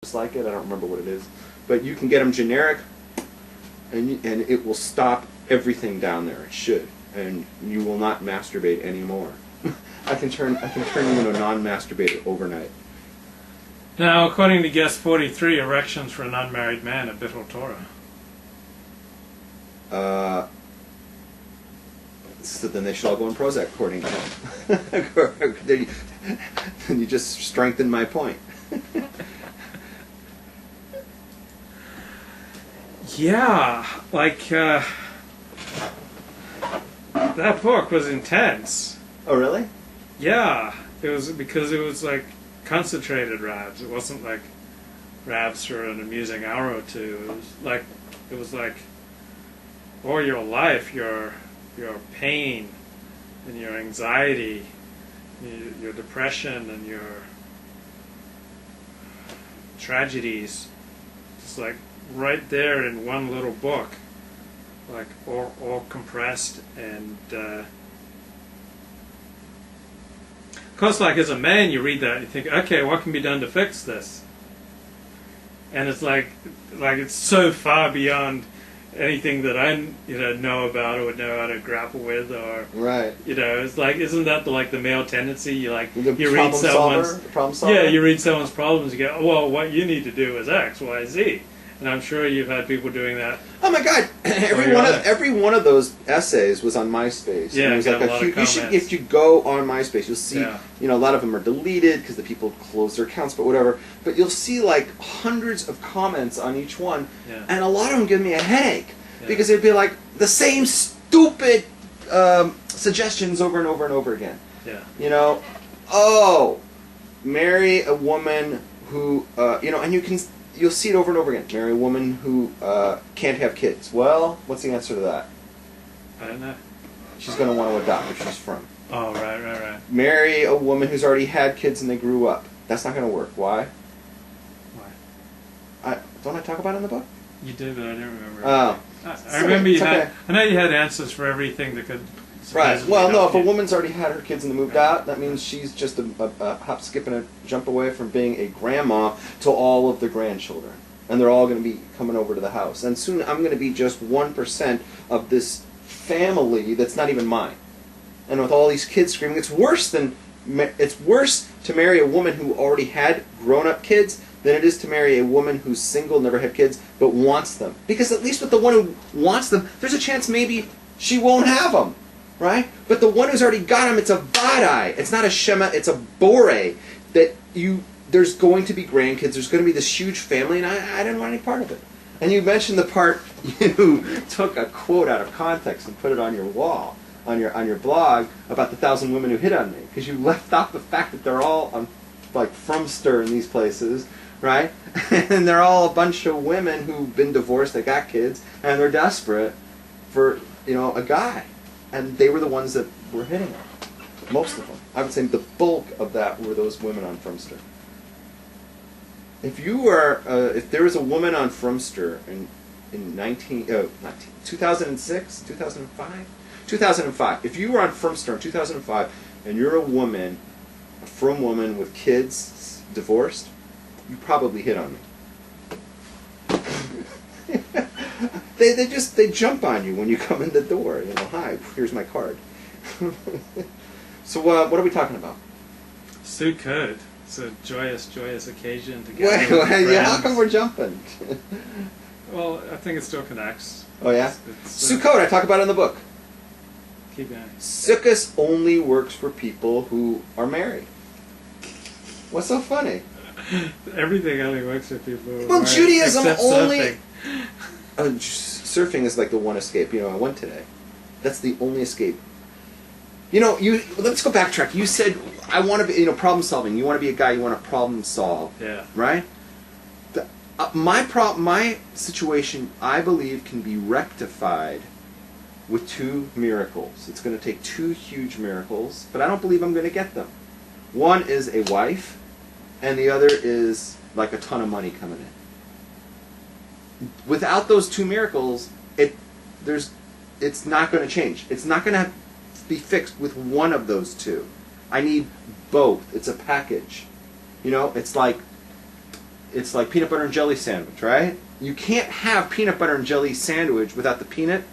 just like it. I don't remember what it is, but you can get them generic, and it will stop everything down there. It should, and you will not masturbate anymore. I can turn you into a non-masturbator overnight. Now, according to guest 43, erections for an unmarried man are Bittul Torah. So then they should all go in Prozac, according to him. Then you just strengthened my point. Yeah, like, that book was intense. Oh, really? Yeah, it was because it was like concentrated Rabbs. It wasn't like Rabbs for an amusing hour or two. It was like all your life, your pain and your anxiety, your depression and your tragedies, just like right there in one little book, like all compressed. And of course, like as a man, you read that and you think, okay, what can be done to fix this? And it's like it's so far beyond anything that I know about or would know how to grapple with, or right. It's like, isn't that the male tendency? You read someone's problem solver? Yeah, you read someone's problems, you go, oh, well, what you need to do is X, Y, Z. And I'm sure you've had people doing that. Oh my God! Every one of those essays was on MySpace. Yeah, and it was like if you go on MySpace, you'll see. Yeah. A lot of them are deleted because the people close their accounts, but whatever. But you'll see like hundreds of comments on each one, and a lot of them give me a headache because it'd be like the same stupid suggestions over and over and over again. Yeah. Marry a woman who and you'll see it over and over again. Marry a woman who can't have kids. Well, what's the answer to that? I don't know. She's going to want to adopt where she's from. Oh, right. Marry a woman who's already had kids and they grew up. That's not going to work. Why? Don't I talk about it in the book? You did, but I don't remember. Oh. I remember you had... I know you had answers for everything that could... Right. Well, no, if a woman's already had her kids and they moved out, that means she's just a hop, skip, and a jump away from being a grandma to all of the grandchildren. And they're all going to be coming over to the house. And soon I'm going to be just 1% of this family that's not even mine. And with all these kids screaming, it's worse to marry a woman who already had grown-up kids than it is to marry a woman who's single, never had kids, but wants them. Because at least with the one who wants them, there's a chance maybe she won't have them. Right? But the one who's already got them, it's a vadai. It's not a shema, it's a bore. There's going to be grandkids, there's going to be this huge family, and I didn't want any part of it. And you mentioned the part you took a quote out of context and put it on your wall, on your blog, about the 1,000 women who hit on me. Because you left out the fact that they're all on, like, Frumster in these places, right? And they're all a bunch of women who've been divorced, they got kids, and they're desperate for, a guy. And they were the ones that were hitting her. Most of them. I would say the bulk of that were those women on Frumster. If there was a woman on Frumster in 2006, 2005? 2005. If you were on Frumster in 2005 and you're a woman, a frum woman with kids, divorced, you probably hit on me. They jump on you when you come in the door. Hi, here's my card. So what are we talking about? Succoth. It's a joyous occasion to get how come we're jumping? Well, I think it still connects. Oh yeah? Succoth, I talk about it in the book. Keep going. Succoth only works for people who are married. What's so funny? Everything only works for people who are married. Well, Judaism only... Surfing. Surfing is like the one escape. I went today. That's the only escape. Let's go backtrack. You said, I want to be, problem solving. You want to be a guy, you want to problem solve. Yeah. Right? My situation, I believe, can be rectified with 2 miracles. It's going to take 2 huge miracles, but I don't believe I'm going to get them. One is a wife, and the other is like a ton of money coming in. Without those 2 miracles, it's not going to change. It's not going to be fixed with one of those 2. I need both. It's a package. It's like it's like peanut butter and jelly sandwich, right? You can't have peanut butter and jelly sandwich without the peanut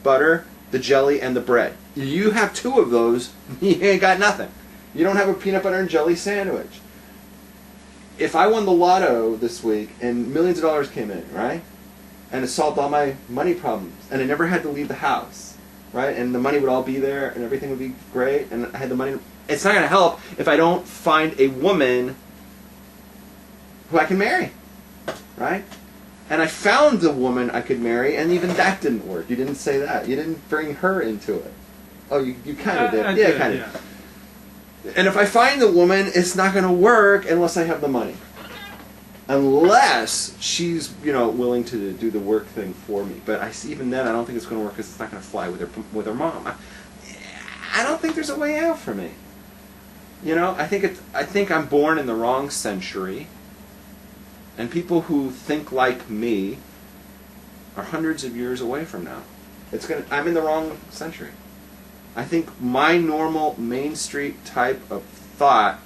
butter, the jelly, and the bread. You have two of those, you ain't got nothing. You don't have a peanut butter and jelly sandwich. If I won the lotto this week and millions of dollars came in, right? And it solved all my money problems, and I never had to leave the house, right? And the money would all be there, and everything would be great, and I had the money. It's not going to help if I don't find a woman who I can marry, right? And I found the woman I could marry, and even that didn't work. You didn't say that. You didn't bring her into it. Oh, you kind of did. I Yeah, did, kind of. yeah. And if I find the woman, it's not going to work unless I have the money. Unless she's, willing to do the work thing for me. But even then, I don't think it's going to work because it's not going to fly with her mom. I don't think there's a way out for me. I think I'm born in the wrong century, and people who think like me are hundreds of years away from now. I'm in the wrong century. I think my normal Main Street type of thought,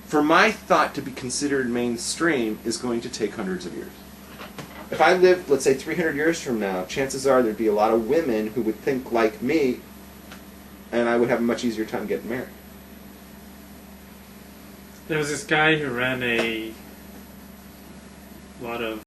for my thought to be considered mainstream, is going to take hundreds of years. If I lived, let's say, 300 years from now, chances are there'd be a lot of women who would think like me, and I would have a much easier time getting married. There was this guy who ran a lot of